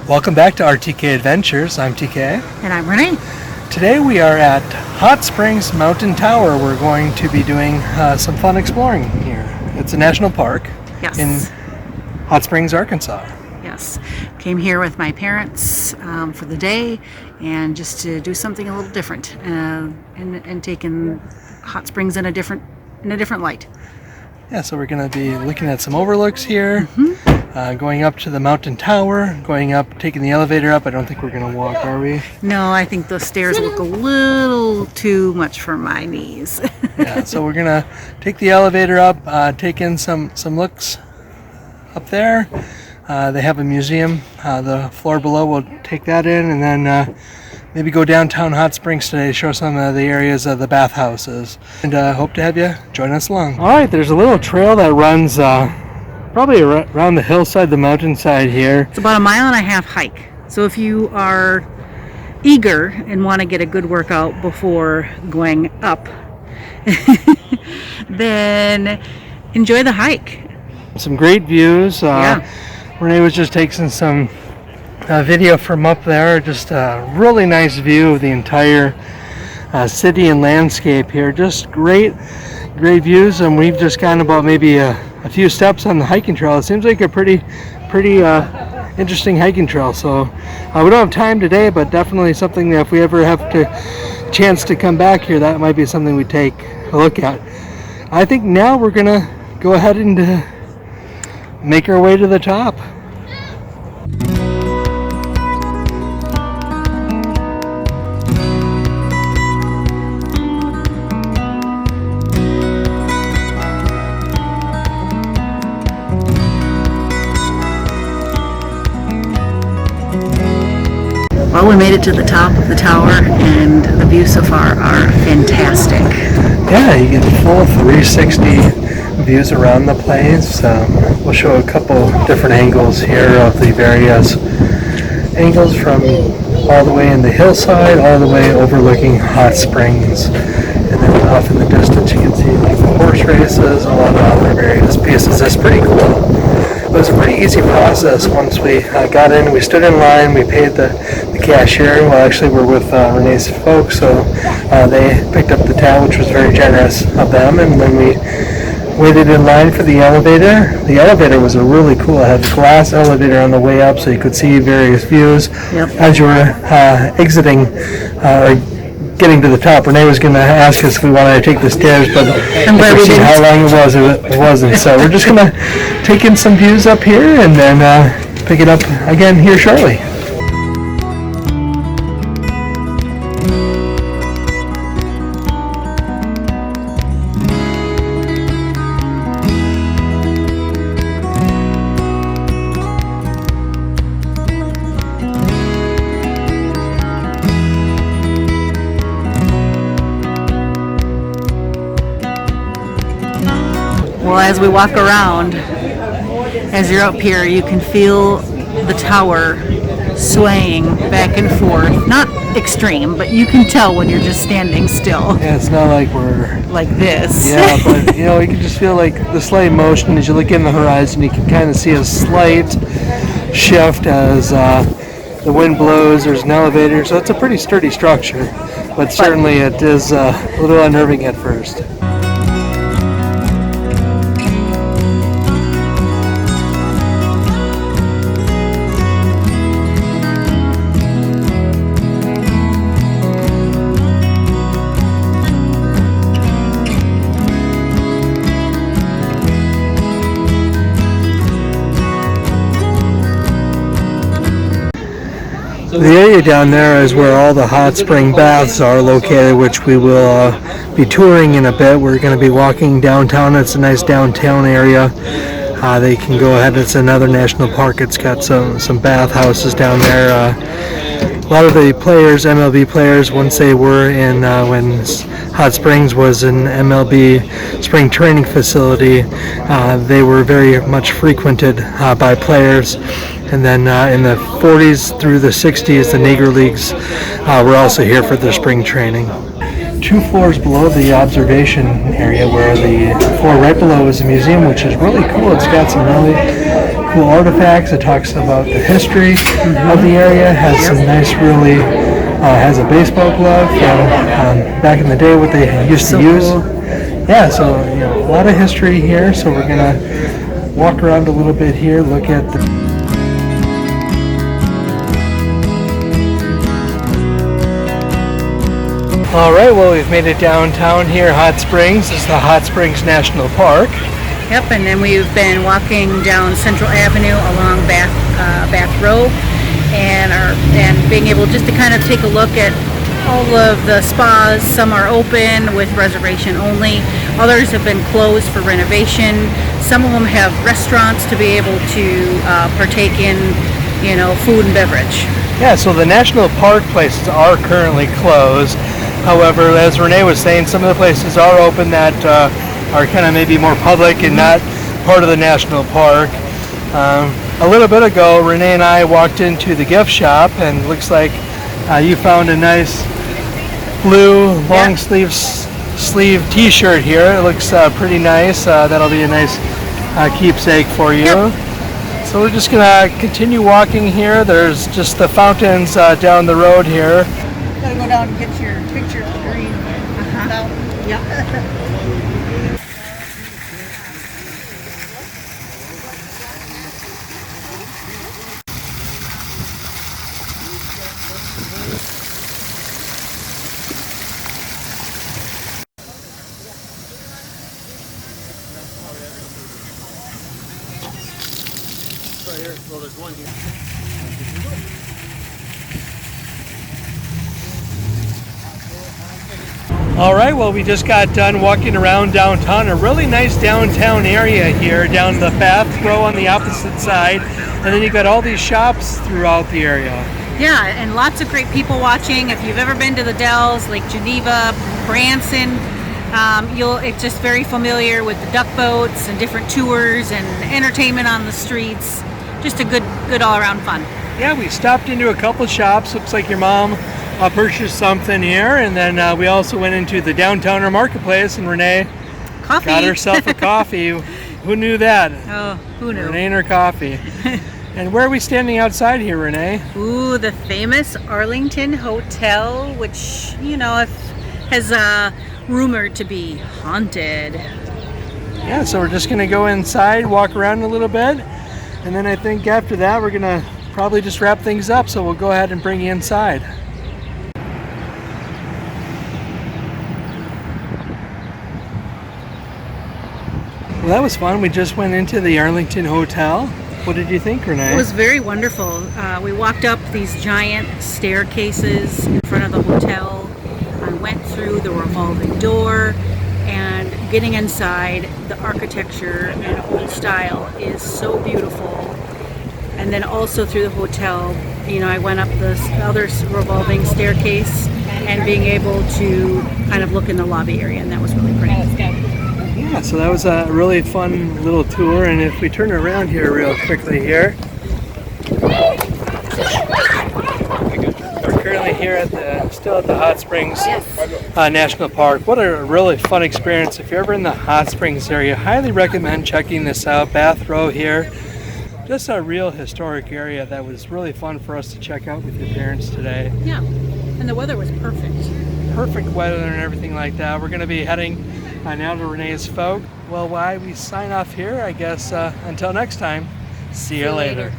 Welcome back to RTK Adventures. I'm TK. And I'm Renee. Today we are at Hot Springs Mountain Tower. We're going to be doing some fun exploring here. It's a national park in Hot Springs, Arkansas. Yes. Came here with my parents for the day and just to do something a little different and taking Hot Springs in a different light. Yeah, so we're going to be looking at some overlooks here. Going up to the mountain tower, going up, taking the elevator up. I don't think we're going to walk, are we? No, I think those stairs look a little too much for my knees. Yeah, so we're going to take the elevator up, take in some looks up there. They have a museum. The floor below, we'll take that in, and then maybe go downtown Hot Springs today to show some of the areas of the bathhouses. And hope to have you join us along. All right, there's a little trail that runs probably around the hillside, the mountainside here. It's about a 1.5 mile hike. So if you are eager and want to get a good workout before going up, then enjoy the hike. Some great views. Renee was just taking some video from up there. Just a really nice view of the entire city and landscape here. Just great views, and we've just gotten about maybe a few steps on the hiking trail. It seems like a pretty interesting hiking trail. So we don't have time today, but definitely something that if we ever have to chance to come back here, that might be something we take a look at. I think now we're gonna go ahead and make our way to the top. Well, we made it to the top of the tower, and the views so far are fantastic. Yeah, you get full 360 views around the place. We'll show a couple different angles here of the various angles from all the way in the hillside, all the way overlooking Hot Springs. And then off in the distance you can see like the horse races, a lot of other various pieces. That's pretty cool. It was a pretty easy process. Once we got in, we stood in line, we paid the cashier. Well, actually we're with Renee's folks, so they picked up the tab, which was very generous of them, and then we waited in line for the elevator. The elevator was a really cool, it had a glass elevator on the way up so you could see various views. As you were exiting or getting to the top. Renee was going to ask us if we wanted to take the stairs, but we've seen how long it wasn't. So we're just going to take in some views up here and then pick it up again here shortly. Well, as we walk around, as you're up here, you can feel the tower swaying back and forth. Not extreme, but you can tell when you're just standing still. Yeah, it's not like we're like this. Yeah, but you can just feel like the slight motion as you look in the horizon. You can kind of see a slight shift as the wind blows. There's an elevator, so it's a pretty sturdy structure, but certainly it is a little unnerving at first. The area down there is where all the hot spring baths are located, which we will be touring in a bit. We're going to be walking downtown. It's a nice downtown area. They can go ahead. It's another national park. It's got some bathhouses down there. A lot of the players, MLB players, once they were in when Hot Springs was an MLB spring training facility, they were very much frequented by players. And then in the 40s through the 60s, the Negro Leagues were also here for their spring training. 2 floors below the observation area, where the floor right below is a museum, which is really cool. It's got some really cool artifacts. It talks about the history of the area. Has some nice, really, has a baseball glove from back in the day, what they used to use. Cool. Yeah, so a lot of history here. So we're gonna walk around a little bit here, look at the. All right, well, we've made it downtown here, Hot Springs. This is the Hot Springs National Park. Yep, and then we've been walking down Central Avenue along Bath Row, and being able just to kind of take a look at all of the spas. Some are open with reservation only. Others have been closed for renovation. Some of them have restaurants to be able to partake in, food and beverage. Yeah, so the national park places are currently closed. However, as Renee was saying, some of the places are open that are kind of maybe more public and not part of the national park. A little bit ago, Renee and I walked into the gift shop, and it looks like you found a nice blue long sleeve t-shirt here. It looks pretty nice. That'll be a nice keepsake for you. Yep. So we're just gonna continue walking here. There's just the fountains down the road here. Gotta go down and get your picture screen. Yep. Well, there's one here. All right, well, we just got done walking around downtown, a really nice downtown area here, down the Bath Row on the opposite side, and then you've got all these shops throughout the area. Yeah, and lots of great people watching. If you've ever been to the Dells, Lake Geneva, Branson, it's just very familiar with the duck boats and different tours and entertainment on the streets. Just a good all-around fun. Yeah, we stopped into a couple shops. Looks like your mom purchased something here, and then we also went into the downtown marketplace, and Renee got herself a coffee. Who knew that? Oh, who knew? Renee and her coffee. And where are we standing outside here, Renee? Ooh, the famous Arlington Hotel, which has rumored to be haunted. Yeah, so we're just gonna go inside, walk around a little bit, and then I think after that we're gonna probably just wrap things up. So we'll go ahead and bring you inside. Well, that was fun. We just went into the Arlington Hotel. What did you think, Renee? It was very wonderful. We walked up these giant staircases in front of the hotel. I went through the revolving door, and getting inside, the architecture and old style is so beautiful. And then also through the hotel, I went up the other revolving staircase and being able to kind of look in the lobby area, and that was really pretty. Yeah, so that was a really fun little tour, and if we turn around here real quickly here, we're currently here still at the Hot Springs National Park. What a really fun experience. If you're ever in the Hot Springs area, highly recommend checking this out. Bath Row here. Just a real historic area that was really fun for us to check out with your parents today. Yeah, and the weather was perfect. Perfect weather and everything like that. We're going to be heading now to Renee's Folk. Well, why we sign off here, I guess until next time, see you later.